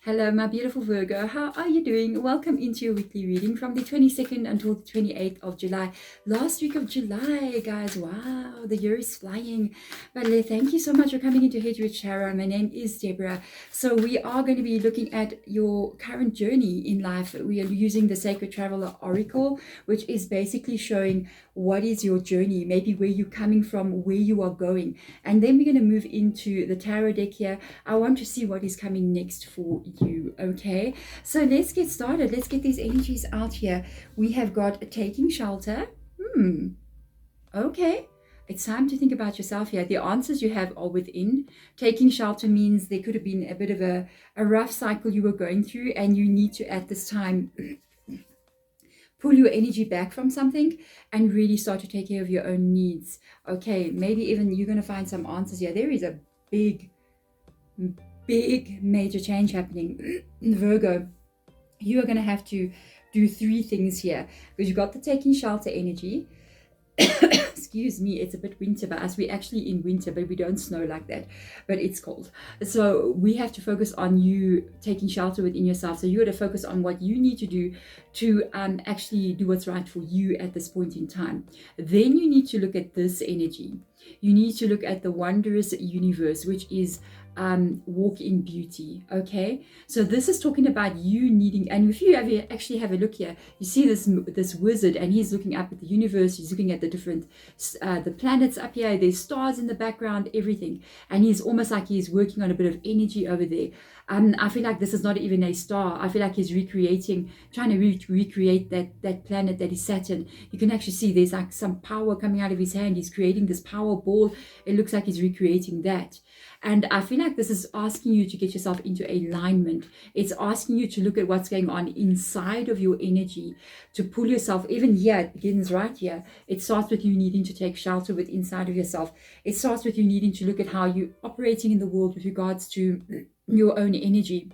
Hello, my beautiful Virgo. How are you doing? Welcome into your weekly reading from the 22nd until the 28th of July. Last week of July, guys. Wow, the year is flying. But thank you so much for coming into Hedge with Sharon. My name is Deborah. So we are going to be looking at your current journey in life. We are using the Sacred Traveler Oracle, which is basically showing what is your journey, maybe where you're coming from, where you are going. And then we're going to move into the tarot deck here. I want to see what is coming next for you. Okay, so let's get started. Let's get these energies out here. We have got taking shelter. Okay, it's time to think about yourself here. The answers you have are within. Taking shelter means there could have been a bit of a rough cycle you were going through, and you need to at this time pull your energy back from something and really start to take care of your own needs. Okay, maybe even you're going to find some answers here. There is a big major change happening. Virgo, you are going to have to do three things here, because you've got the taking shelter energy. Excuse me, it's a bit winter, but as we're actually in winter, but we don't snow like that, but it's cold. So we have to focus on you taking shelter within yourself. So you got to focus on what you need to do to actually do what's right for you at this point in time. Then you need to look at this energy. You need to look at the wondrous universe, which is walk in beauty. Okay, so this is talking about you needing, and if you actually have a look here, you see this wizard, and he's looking up at the universe. He's looking at the different the planets up here. There's stars in the background, everything, and he's almost like he's working on a bit of energy over there. I feel like this is not even a star. I feel like he's trying to recreate that planet that is Saturn. You can actually see there's like some power coming out of his hand. He's creating this power ball. It looks like he's recreating that. And I feel like this is asking you to get yourself into alignment. It's asking you to look at what's going on inside of your energy, to pull yourself, even here, it begins right here. It starts with you needing to take shelter with inside of yourself. It starts with you needing to look at how you're operating in the world with regards to your own energy,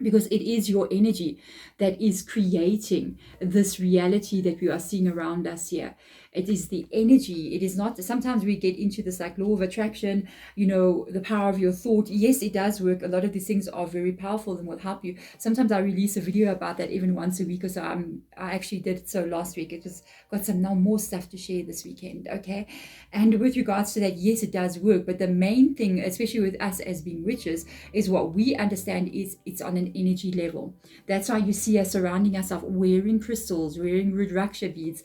because it is your energy that is creating this reality that we are seeing around us here. It is the energy. It is not, sometimes we get into this like law of attraction, the power of your thought. Yes, it does work. A lot of these things are very powerful and will help you. Sometimes I release a video about that even once a week or so. I actually did it so last week. It just got some now more stuff to share this weekend. Okay. And with regards to that, yes, it does work. But the main thing, especially with us as being witches, is what we understand is it's on an energy level. That's why you see us surrounding ourselves, wearing crystals, wearing rudraksha beads,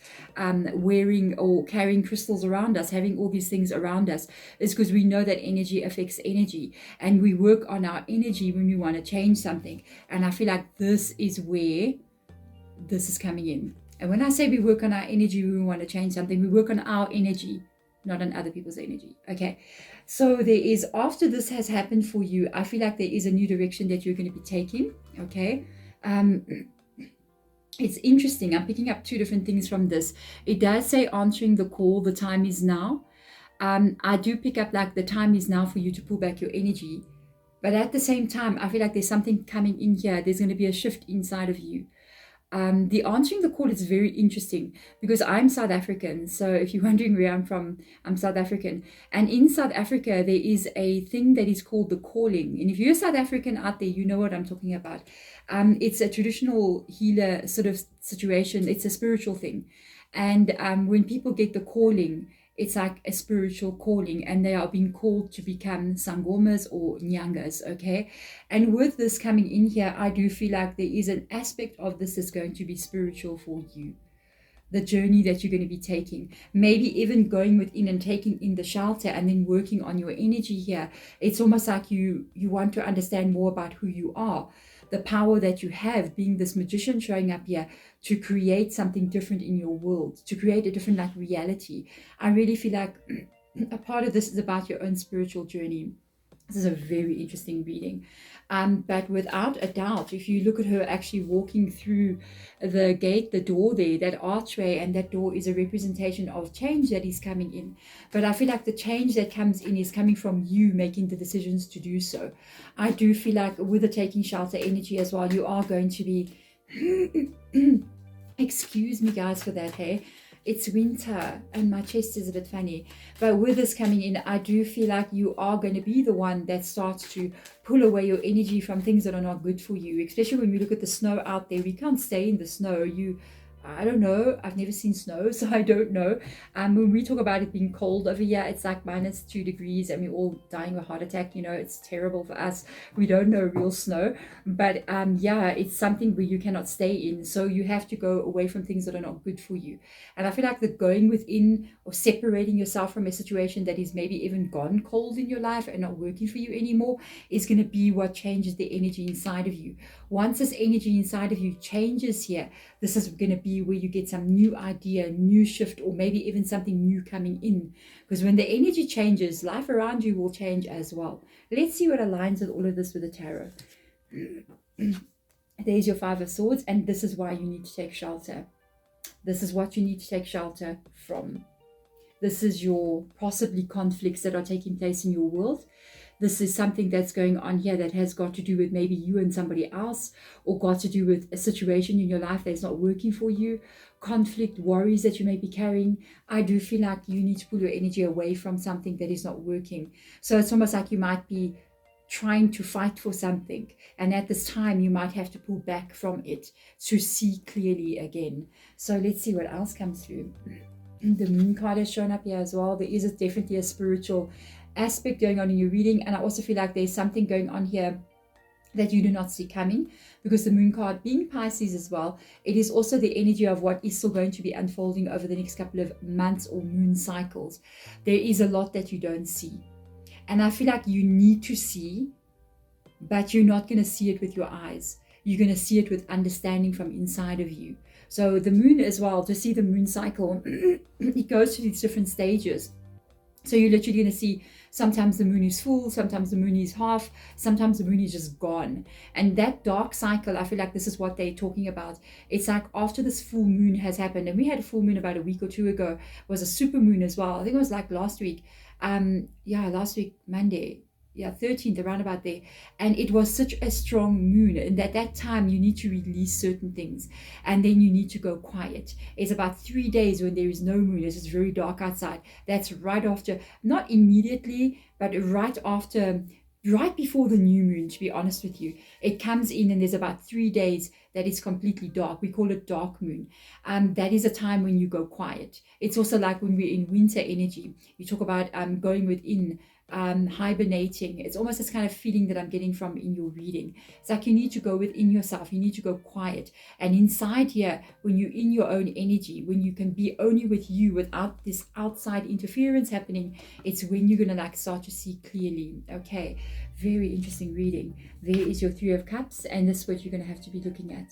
wearing or carrying crystals around us, having all these things around us, is because we know that energy affects energy, and we work on our energy when we want to change something. And I feel like this is where this is coming in. And when I say we work on our energy when we want to change something, we work on our energy, not on other people's energy. Okay, so there is, after this has happened for you, I feel like there is a new direction that you're going to be taking. Okay, it's interesting. I'm picking up two different things from this. It does say answering the call, the time is now. I do pick up like the time is now for you to pull back your energy, but at the same time I feel like there's something coming in here. There's going to be a shift inside of you. The answering the call is very interesting, because I'm South African. So if you're wondering where I'm from, I'm South African. And in South Africa, there is a thing that is called the calling. And if you're South African out there, you know what I'm talking about. It's a traditional healer sort of situation. It's a spiritual thing. And when people get the calling, it's like a spiritual calling, and they are being called to become sangomas or nyangas. Okay, and with this coming in here, I do feel like there is an aspect of this that's going to be spiritual for you. The journey that you're going to be taking, maybe even going within and taking in the shelter and then working on your energy here. It's almost like you want to understand more about who you are, the power that you have, being this magician showing up here to create something different in your world, to create a different like reality. I really feel like a part of this is about your own spiritual journey. This is a very interesting reading. But without a doubt, if you look at her actually walking through the gate, the door there, that archway, and that door is a representation of change that is coming in. But I feel like the change that comes in is coming from you making the decisions to do so. I do feel like with the taking shelter energy as well, you are going to be excuse me guys for that, hey, It's winter and my chest is a bit funny. But with this coming in, I do feel like you are going to be the one that starts to pull away your energy from things that are not good for you. Especially when we look at the snow out there. We can't stay in the snow. I don't know. I've never seen snow, so I don't know. When we talk about it being cold over here, it's like -2 degrees and we're all dying of a heart attack. You know, it's terrible for us. We don't know real snow. But yeah, it's something where you cannot stay in. So you have to go away from things that are not good for you. And I feel like the going within or separating yourself from a situation that is maybe even gone cold in your life and not working for you anymore is going to be what changes the energy inside of you. Once this energy inside of you changes here, this is going to be where you get some new idea, new shift, or maybe even something new coming in. Because when the energy changes, life around you will change as well. Let's see what aligns with all of this with the tarot. There's your Five of Swords, and this is why you need to take shelter. This is what you need to take shelter from. This is your possibly conflicts that are taking place in your world. This is something that's going on here that has got to do with maybe you and somebody else, or got to do with a situation in your life that's not working for you, conflict, worries that you may be carrying. I do feel like you need to pull your energy away from something that is not working. So it's almost like you might be trying to fight for something, and at this time you might have to pull back from it to see clearly again. So let's see what else comes through. The Moon card has shown up here as well. There is definitely a spiritual aspect going on in your reading, and I also feel like there's something going on here that you do not see coming, because the Moon card being Pisces as well, it is also the energy of what is still going to be unfolding over the next couple of months or moon cycles. There is a lot that you don't see, and I feel like you need to see, but you're not going to see it with your eyes. You're going to see it with understanding from inside of you. So the moon as well, to see the moon cycle, it goes through these different stages. So you're literally going to see sometimes the moon is full, sometimes the moon is half, sometimes the moon is just gone. And that dark cycle, I feel like this is what they're talking about. It's like after this full moon has happened, and we had a full moon about a week or two ago, was a super moon as well. I think it was like last week. Last week, Monday. 13th, around about there. And it was such a strong moon, and at that time you need to release certain things, and then you need to go quiet. It's about 3 days when there is no moon. It's just very dark outside. That's right after, not immediately, but right after, right before the new moon, to be honest with you. It comes in, and there's about 3 days that is completely dark. We call it dark moon. That is a time when you go quiet. It's also like when we're in winter energy. You talk about going within, hibernating. It's almost this kind of feeling that I'm getting from in your reading. It's like you need to go within yourself. You need to go quiet. And inside here, when you're in your own energy, when you can be only with you without this outside interference happening, it's when you're going to start to see clearly. Okay, very interesting reading. There is your Three of Cups, and this is what you're going to have to be looking at.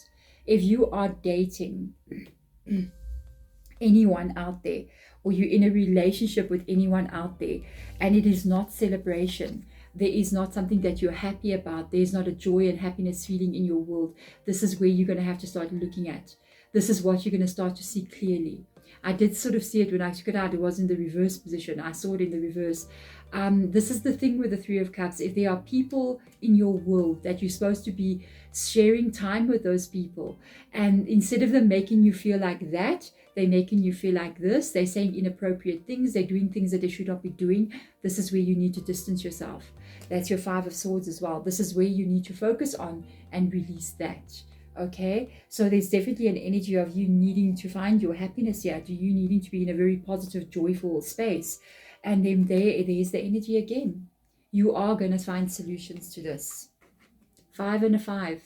If you are dating anyone out there, or you're in a relationship with anyone out there, and it is not celebration, there is not something that you're happy about, there's not a joy and happiness feeling in your world, this is where you're going to have to start looking at. This is what you're going to start to see clearly. I did sort of see it when I took it out. It was in the reverse position. I saw it in the reverse. This is the thing with the Three of Cups. If there are people in your world that you're supposed to be sharing time with those people, and instead of them making you feel like that, they're making you feel like this, they're saying inappropriate things, they're doing things that they should not be doing, this is where you need to distance yourself. That's your Five of Swords as well. This is where you need to focus on and release that. Okay, so there's definitely an energy of you needing to find your happiness here, to you needing to be in a very positive, joyful space. And then there's the energy again. You are going to find solutions to this. 5 and a 5.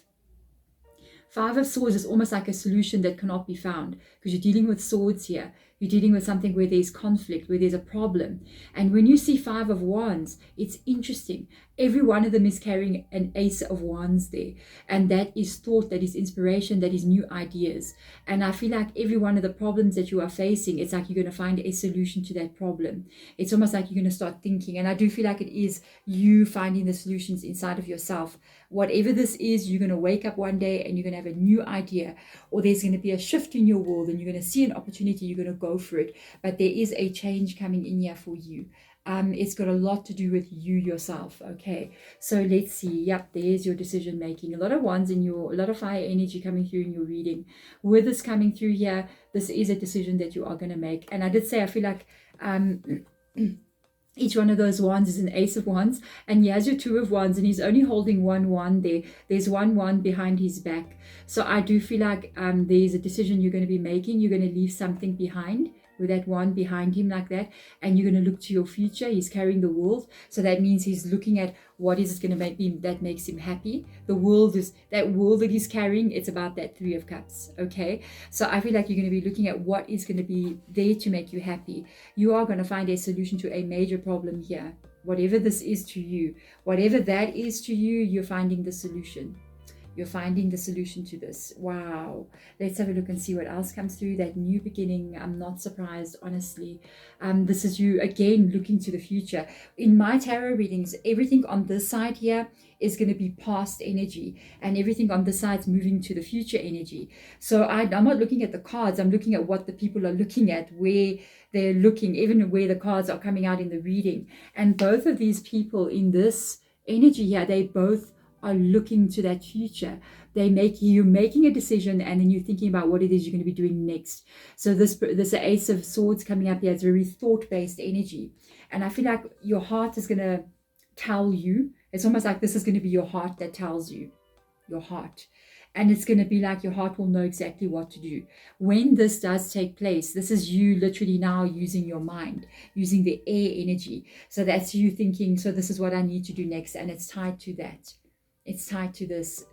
Five of Swords is almost like a solution that cannot be found, because you're dealing with swords here. You're dealing with something where there's conflict, where there's a problem. And when you see Five of Wands, it's interesting. Every one of them is carrying an Ace of Wands there. And that is thought, that is inspiration, that is new ideas. And I feel like every one of the problems that you are facing, it's like you're going to find a solution to that problem. It's almost like you're going to start thinking. And I do feel like it is you finding the solutions inside of yourself. Whatever this is, you're going to wake up one day and you're going to have a new idea, or there's going to be a shift in your world and you're going to see an opportunity, you're going to go for it. But there is a change coming in here for you. It's got a lot to do with you yourself. Okay, so let's see. Yep, there's your decision making. A lot of wands in your, a lot of fire energy coming through in your reading. With this coming through here, this is a decision that you are going to make. And I did say I feel like each one of those wands is an ace of wands, and he has your two of wands, and he's only holding one wand there. There's one wand behind his back. So I do feel like there's a decision you're going to be making. You're going to leave something behind with that wand behind him like that, and you're going to look to your future. He's carrying the world, so that means he's looking at what is it going to make him, that makes him happy. The world is that world that he's carrying. It's about that Three of Cups. Okay, so I feel like you're going to be looking at what is going to be there to make you happy. You are going to find a solution to a major problem here, whatever this is to you. Whatever that is to you, you're finding the solution. You're finding the solution to this. Wow. Let's have a look and see what else comes through. That new beginning. I'm not surprised, honestly. This is you, again, looking to the future. In my tarot readings, everything on this side here is going to be past energy. And everything on this side is moving to the future energy. So I'm not looking at the cards. I'm looking at what the people are looking at, where they're looking, even where the cards are coming out in the reading. And both of these people in this energy here, they both are looking to that future. You're making a decision, and then you're thinking about what it is you're going to be doing next. So this Ace of Swords coming up here, it's very thought-based energy, and I feel like your heart is going to tell you. It's almost like this is going to be your heart that tells you, your heart, and it's going to be like your heart will know exactly what to do when this does take place. This is you literally now using your mind, using the air energy. So that's you thinking, so this is what I need to do next, and it's tied to that. It's tied to this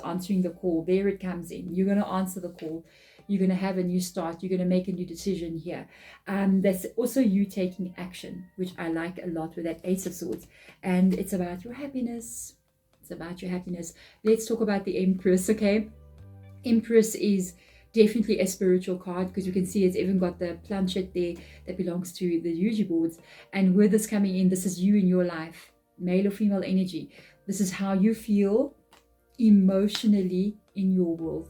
answering the call. There it comes in. You're going to answer the call. You're going to have a new start. You're going to make a new decision here. That's also you taking action, which I like a lot with that Ace of Swords. And it's about your happiness. It's about your happiness. Let's talk about the Empress, okay? Empress is definitely a spiritual card, because you can see it's even got the planchette there that belongs to the Ouija boards. And with this coming in, this is you in your life, male or female energy. This is how you feel emotionally in your world,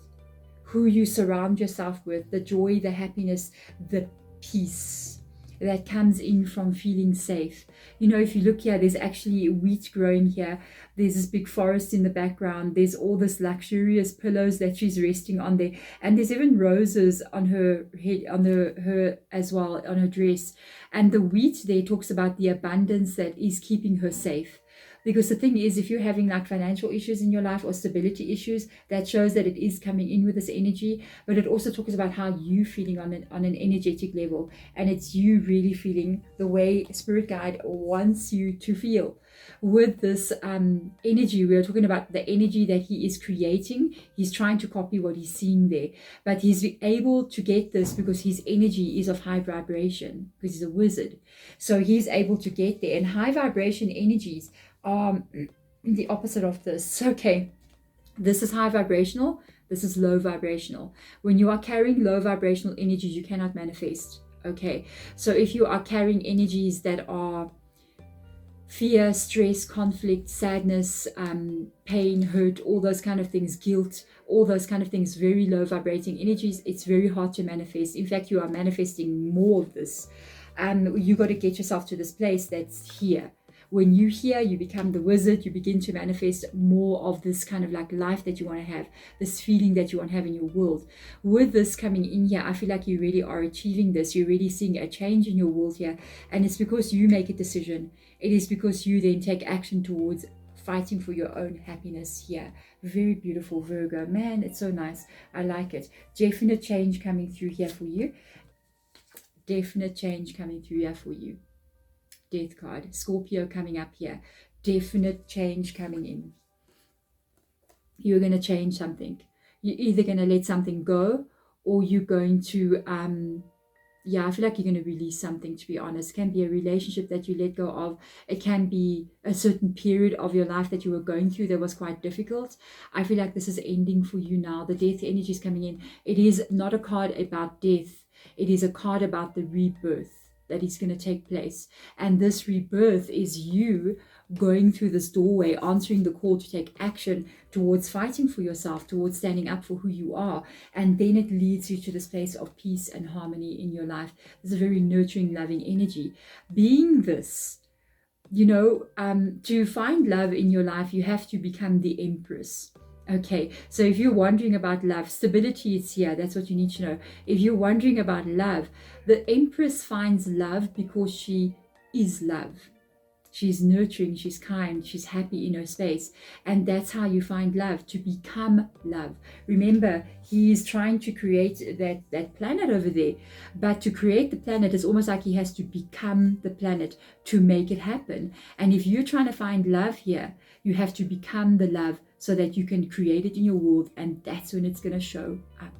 who you surround yourself with, the joy, the happiness, the peace that comes in from feeling safe. You know, if you look here, there's actually wheat growing here. There's this big forest in the background. There's all this luxurious pillows that she's resting on there. And there's even roses on her head, on her as well, on her dress. And the wheat there talks about the abundance that is keeping her safe. Because the thing is, if you're having like financial issues in your life or stability issues, that shows that it is coming in with this energy. But it also talks about how you feeling on an energetic level. And it's you really feeling the way Spirit Guide wants you to feel. With this energy, we're talking about the energy that he is creating. He's trying to copy what he's seeing there. But he's able to get this because his energy is of high vibration, because he's a wizard. So he's able to get there. And high vibration energies are the opposite of this. Okay, this is high vibrational, this is low vibrational. When you are carrying low vibrational energies, you cannot manifest. Okay, so if you are carrying energies that are fear, stress, conflict, sadness, pain, hurt, all those kind of things, guilt, all those kind of things, very low vibrating energies, it's very hard to manifest. In fact, you are manifesting more of this. You got to get yourself to this place that's here. When you hear, you become the wizard, you begin to manifest more of this kind of like life that you want to have, this feeling that you want to have in your world. With this coming in here, I feel like you really are achieving this. You're really seeing a change in your world here. And it's because you make a decision. It is because you then take action towards fighting for your own happiness here. Very beautiful, Virgo. Man, it's so nice. I like it. Definite change coming through here for you. Definite change coming through here for you. Death card, Scorpio coming up here. Definite change coming in. You're going to change something. You're either going to let something go, or you're going to I feel like you're going to release something, to be honest. It can be a relationship that you let go of. It can be a certain period of your life that you were going through that was quite difficult. I feel like this is ending for you now. The death energy is coming in. It is not a card about death. It is a card about the rebirth that is going to take place. And this rebirth is you going through this doorway, answering the call to take action towards fighting for yourself, towards standing up for who you are. And then it leads you to this place of peace and harmony in your life. There's a very nurturing, loving energy. Being this, to find love in your life, you have to become the empress. Okay, so if you're wondering about love, stability is here. That's what you need to know. If you're wondering about love, the empress finds love because she is love. She's nurturing, she's kind, she's happy in her space. And that's how you find love, to become love. Remember, he's trying to create that planet over there. But to create the planet is almost like he has to become the planet to make it happen. And if you're trying to find love here, you have to become the love so that you can create it in your world. And that's when it's going to show up.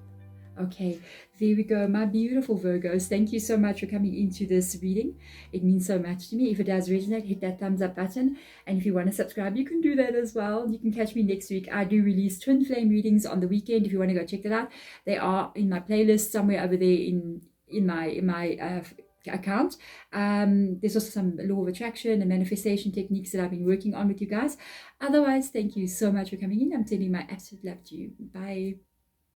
Okay, there we go, my beautiful Virgos. Thank you so much for coming into this reading. It means so much to me. If it does resonate, hit that thumbs up button. And if you want to subscribe, you can do that as well. You can catch me next week. I do release twin flame readings on the weekend. If you want to go check that out, they are in my playlist somewhere over there in my account. There's also some law of attraction and manifestation techniques that I've been working on with you guys. Otherwise, thank you so much for coming in. I'm sending my absolute love to you. Bye.